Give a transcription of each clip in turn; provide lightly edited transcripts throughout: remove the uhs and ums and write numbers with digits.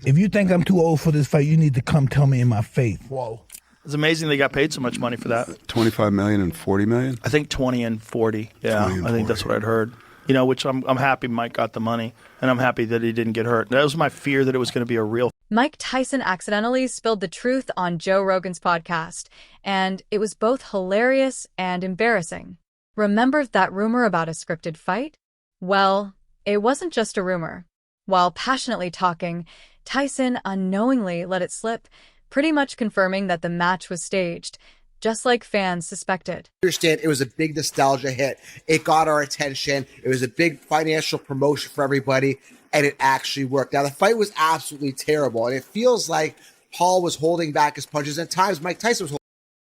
If you think I'm too old for this fight, you need to come tell me in my face. Whoa. It's amazing they got paid so much money for that. $25 million and $40 million? I think 20 and 40. Yeah, I think that's what I'd heard. You know, which I'm happy Mike got the money, and I'm happy that he didn't get hurt. That was my fear, that it was going to be a real. Mike Tyson accidentally spilled the truth on Joe Rogan's podcast, and it was both hilarious and embarrassing. Remember that rumor about a scripted fight? Well, it wasn't just a rumor. While passionately talking, Tyson unknowingly let it slip, pretty much confirming that the match was staged, just like fans suspected. I understand it was a big nostalgia hit. It got our attention. It was a big financial promotion for everybody, and it actually worked. Now, the fight was absolutely terrible, and it feels like Paul was holding back his punches. At times, Mike Tyson was holding.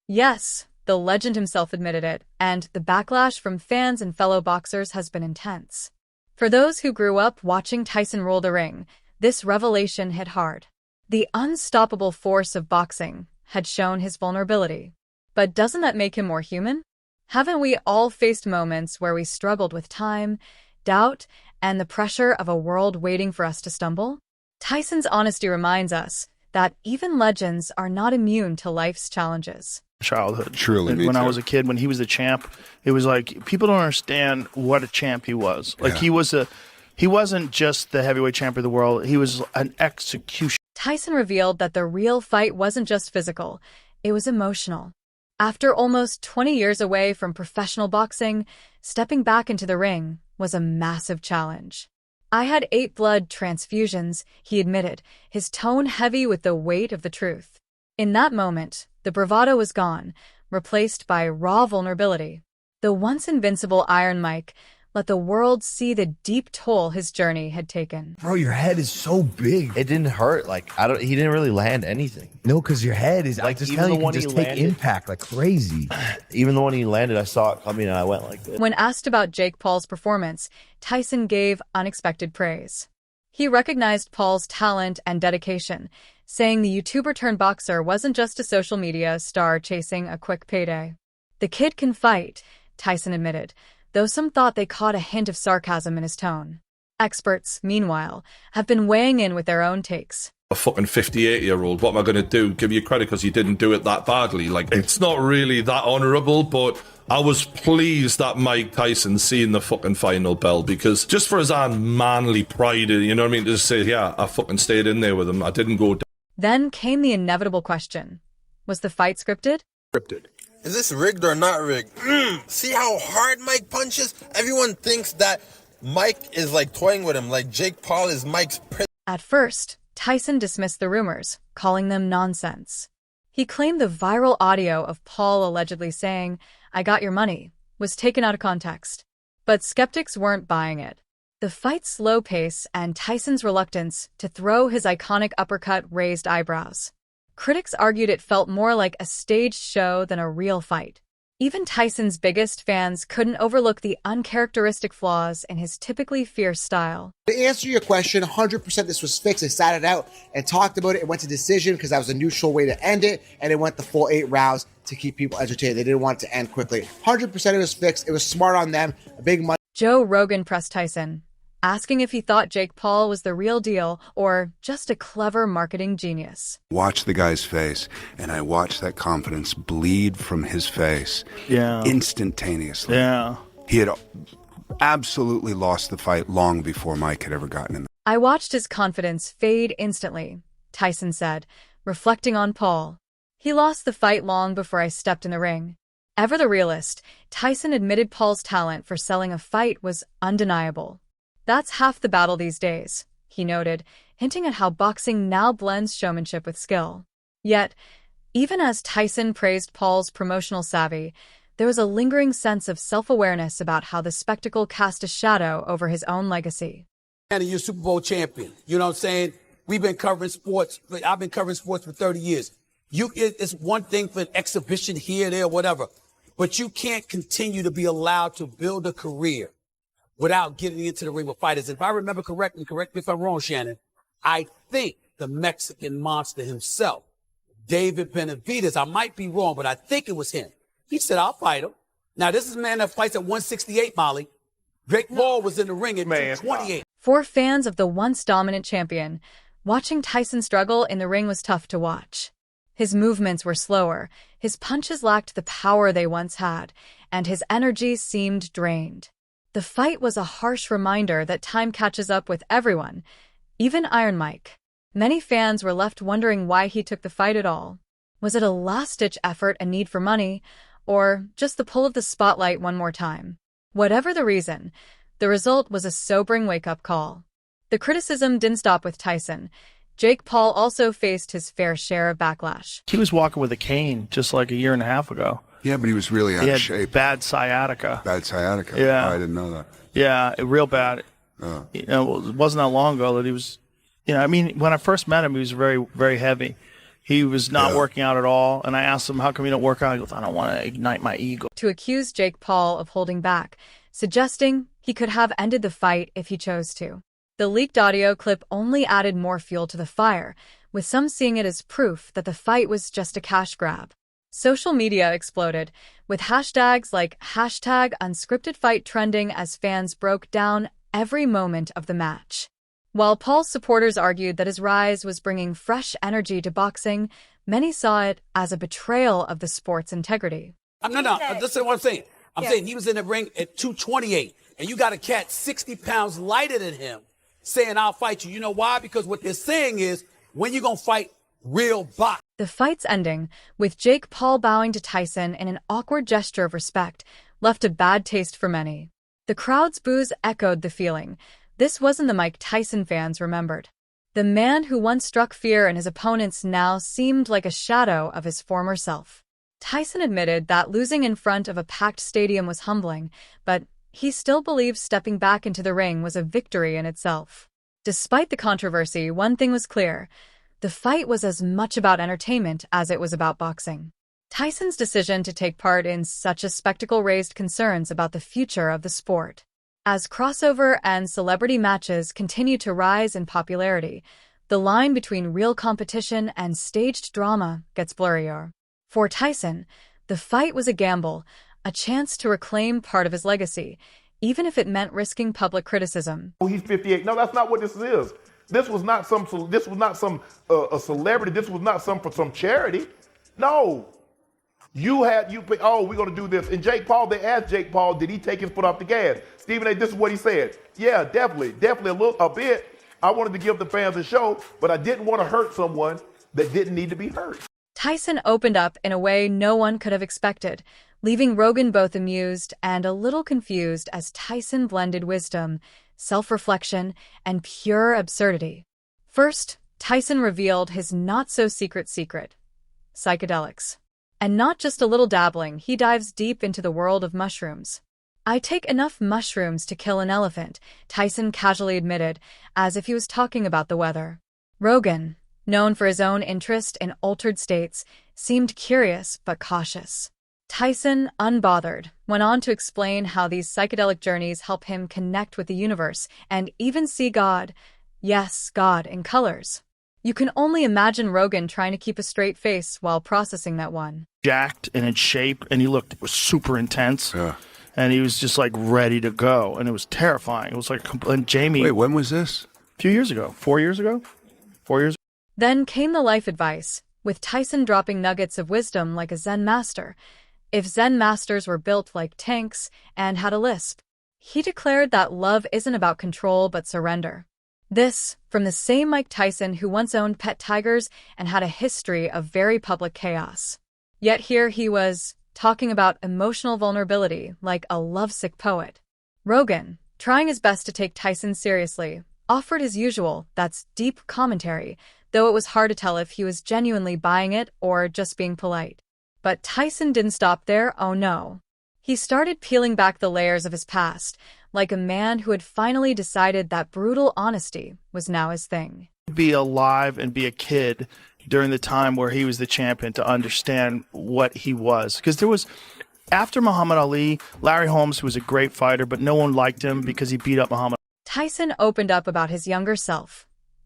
Yes, the legend himself admitted it, and the backlash from fans and fellow boxers has been intense. For those who grew up watching Tyson rule the ring, this revelation hit hard. The unstoppable force of boxing had shown his vulnerability. But doesn't that make him more human? Haven't we all faced moments where we struggled with time, doubt, and the pressure of a world waiting for us to stumble? Tyson's honesty reminds us that even legends are not immune to life's challenges. Childhood. Truly, when I was a kid, when he was the champ, it was like people don't understand what a champ he was. Like he wasn't just the heavyweight champ of the world. He was an executioner. Tyson revealed that the real fight wasn't just physical, it was emotional. After almost 20 years away from professional boxing, stepping back into the ring was a massive challenge. I had 8 blood transfusions, he admitted, his tone heavy with the weight of the truth. In that moment, the bravado was gone, replaced by raw vulnerability. The once invincible Iron Mike let the world see the deep toll his journey had taken. Bro, your head is so big. It didn't hurt. Like, he didn't really land anything. No, because your head is, Like, I just even tell you, the you one can he just take landed- impact like crazy. Even the one he landed, I saw it coming and I went like this. When asked about Jake Paul's performance, Tyson gave unexpected praise. He recognized Paul's talent and dedication, saying the YouTuber-turned-boxer wasn't just a social media star chasing a quick payday. The kid can fight, Tyson admitted, though some thought they caught a hint of sarcasm in his tone. Experts, meanwhile, have been weighing in with their own takes. A fucking 58-year-old, what am I going to do? Give you credit because you didn't do it that badly. Like, it's not really that honourable, but I was pleased that Mike Tyson seen the fucking final bell, because just for his own manly pride, you know what I mean, to just say, yeah, I fucking stayed in there with him. I didn't go down. Then came the inevitable question. Was the fight scripted? Scripted. Is this rigged or not rigged? See how hard Mike punches? Everyone thinks that Mike is like toying with him, like Jake Paul is Mike's prison. At first, Tyson dismissed the rumors, calling them nonsense. He claimed the viral audio of Paul allegedly saying, "I got your money," was taken out of context. But skeptics weren't buying it. The fight's slow pace and Tyson's reluctance to throw his iconic uppercut raised eyebrows. Critics argued it felt more like a staged show than a real fight. Even Tyson's biggest fans couldn't overlook the uncharacteristic flaws in his typically fierce style. To answer your question, 100% this was fixed. They sat it out and talked about it. It went to decision because that was a neutral way to end it, and it went the full 8 rounds to keep people entertained. They didn't want it to end quickly. 100% it was fixed. It was smart on them. A big money. Joe Rogan pressed Tyson, asking if he thought Jake Paul was the real deal or just a clever marketing genius. Watch the guy's face, and I watched that confidence bleed from his face instantaneously. Yeah. He had absolutely lost the fight long before Mike had ever gotten in. I watched his confidence fade instantly, Tyson said, reflecting on Paul. He lost the fight long before I stepped in the ring. Ever the realist, Tyson admitted Paul's talent for selling a fight was undeniable. That's half the battle these days, he noted, hinting at how boxing now blends showmanship with skill. Yet, even as Tyson praised Paul's promotional savvy, there was a lingering sense of self-awareness about how the spectacle cast a shadow over his own legacy. And you're Super Bowl champion. You know what I'm saying? We've been covering sports. I've been covering sports for 30 years. It's one thing for an exhibition here, there, whatever. But you can't continue to be allowed to build a career without getting into the ring with fighters. If I remember correctly, correct me if I'm wrong, Shannon, I think the Mexican monster himself, David Benavidez, I might be wrong, but I think it was him. He said, I'll fight him. Now, this is a man that fights at 168, Molly. Jake Paul was in the ring at 228. For fans of the once dominant champion, Watching Tyson struggle in the ring was tough to watch. His movements were slower, his punches lacked the power they once had, and his energy seemed drained. The fight was a harsh reminder that time catches up with everyone, even Iron Mike. Many fans were left wondering why he took the fight at all. Was it a last-ditch effort, a need for money, or just the pull of the spotlight one more time? Whatever the reason, the result was a sobering wake-up call. The criticism didn't stop with Tyson. Jake Paul also faced his fair share of backlash. He was walking with a cane just like a year and a half ago. Yeah, but he was really out of shape. Bad sciatica. Bad sciatica? Yeah. Oh, I didn't know that. Yeah, real bad. It wasn't that long ago that he was, I mean, when I first met him, he was very, very heavy. He was not working out at all. And I asked him, how come you don't work out? He goes, I don't want to ignite my ego. To accuse Jake Paul of holding back, suggesting he could have ended the fight if he chose to. The leaked audio clip only added more fuel to the fire, with some seeing it as proof that the fight was just a cash grab. Social media exploded, with hashtags like #unscriptedfight trending as fans broke down every moment of the match. While Paul's supporters argued that his rise was bringing fresh energy to boxing, many saw it as a betrayal of the sport's integrity. No, listen to what I'm saying. I'm saying he was in the ring at 228, and you got a cat 60 pounds lighter than him saying, I'll fight you. You know why? Because what they're saying is, when you going to fight real box? The fight's ending, with Jake Paul bowing to Tyson in an awkward gesture of respect, left a bad taste for many. The crowd's boos echoed the feeling. This wasn't the Mike Tyson fans remembered. The man who once struck fear in his opponents now seemed like a shadow of his former self. Tyson admitted that losing in front of a packed stadium was humbling, but he still believed stepping back into the ring was a victory in itself. Despite the controversy, one thing was clear. The fight was as much about entertainment as it was about boxing. Tyson's decision to take part in such a spectacle raised concerns about the future of the sport. As crossover and celebrity matches continue to rise in popularity, the line between real competition and staged drama gets blurrier. For Tyson, the fight was a gamble, a chance to reclaim part of his legacy, even if it meant risking public criticism. Oh, he's 58. No, that's not what this is. This was not some a celebrity. This was not for some charity. No. We're going to do this. And Jake Paul, they asked Jake Paul, did he take his foot off the gas? Stephen A., this is what he said. Yeah, definitely a bit. I wanted to give the fans a show, but I didn't want to hurt someone that didn't need to be hurt. Tyson opened up in a way no one could have expected, leaving Rogan both amused and a little confused as Tyson blended wisdom, self-reflection, and pure absurdity. First, Tyson revealed his not-so-secret secret: psychedelics. And not just a little dabbling, he dives deep into the world of mushrooms. I take enough mushrooms to kill an elephant, Tyson casually admitted, as if he was talking about the weather. Rogan, known for his own interest in altered states, seemed curious but cautious. Tyson, unbothered, went on to explain how these psychedelic journeys help him connect with the universe and even see God. Yes, God in colors. You can only imagine Rogan trying to keep a straight face while processing that one. Jacked and in shape, and he looked, it was super intense. Yeah. And he was just like ready to go, and it was terrifying. It was like, and Jamie. Wait, when was this? A few years ago. 4 years ago? 4 years ago. Then came the life advice, with Tyson dropping nuggets of wisdom like a Zen master. If Zen masters were built like tanks and had a lisp, he declared that love isn't about control but surrender. This, from the same Mike Tyson who once owned pet tigers and had a history of very public chaos. Yet here he was, talking about emotional vulnerability like a lovesick poet. Rogan, trying his best to take Tyson seriously, offered his usual, that's deep commentary, though it was hard to tell if he was genuinely buying it or just being polite. But Tyson didn't stop there, oh no. He started peeling back the layers of his past, like a man who had finally decided that brutal honesty was now his thing. Be alive and be a kid during the time where he was the champion to understand what he was. Because there was, after Muhammad Ali, Larry Holmes was a great fighter, but no one liked him because he beat up Muhammad. Tyson opened up about his younger self.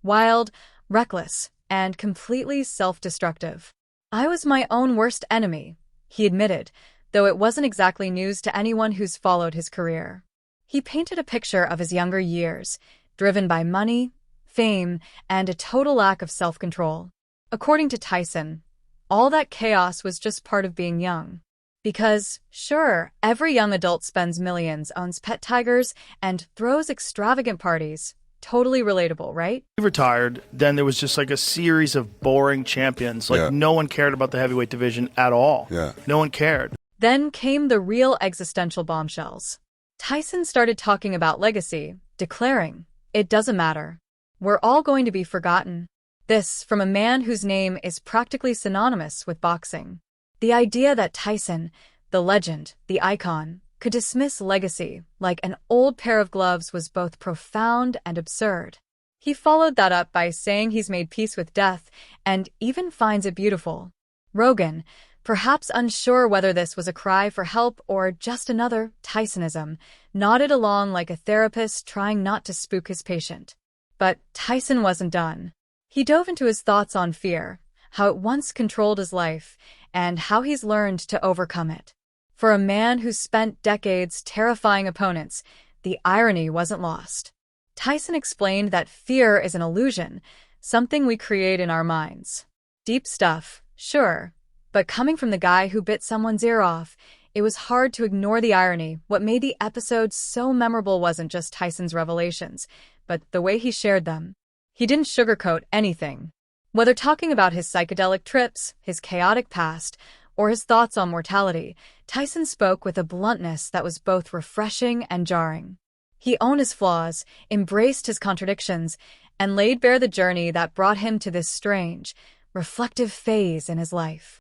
Wild, reckless, and completely self-destructive. I was my own worst enemy, he admitted, though it wasn't exactly news to anyone who's followed his career. He painted a picture of his younger years, driven by money, fame, and a total lack of self-control. According to Tyson, all that chaos was just part of being young. Because, sure, every young adult spends millions, owns pet tigers, and throws extravagant parties. Totally relatable, right? He retired, then there was just like a series of boring champions. Like no one cared about the heavyweight division at all. Yeah. No one cared. Then came the real existential bombshells. Tyson started talking about legacy, declaring, "It doesn't matter. We're all going to be forgotten." This from a man whose name is practically synonymous with boxing. The idea that Tyson, the legend, the icon, could dismiss legacy like an old pair of gloves was both profound and absurd. He followed that up by saying he's made peace with death and even finds it beautiful. Rogan, perhaps unsure whether this was a cry for help or just another Tysonism, nodded along like a therapist trying not to spook his patient. But Tyson wasn't done. He dove into his thoughts on fear, how it once controlled his life, and how he's learned to overcome it. For a man who spent decades terrifying opponents, the irony wasn't lost. Tyson explained that fear is an illusion, something we create in our minds. Deep stuff, sure, but coming from the guy who bit someone's ear off, it was hard to ignore the irony. What made the episode so memorable wasn't just Tyson's revelations, but the way he shared them. He didn't sugarcoat anything. Whether talking about his psychedelic trips, his chaotic past, or his thoughts on mortality, Tyson spoke with a bluntness that was both refreshing and jarring. He owned his flaws, embraced his contradictions, and laid bare the journey that brought him to this strange, reflective phase in his life.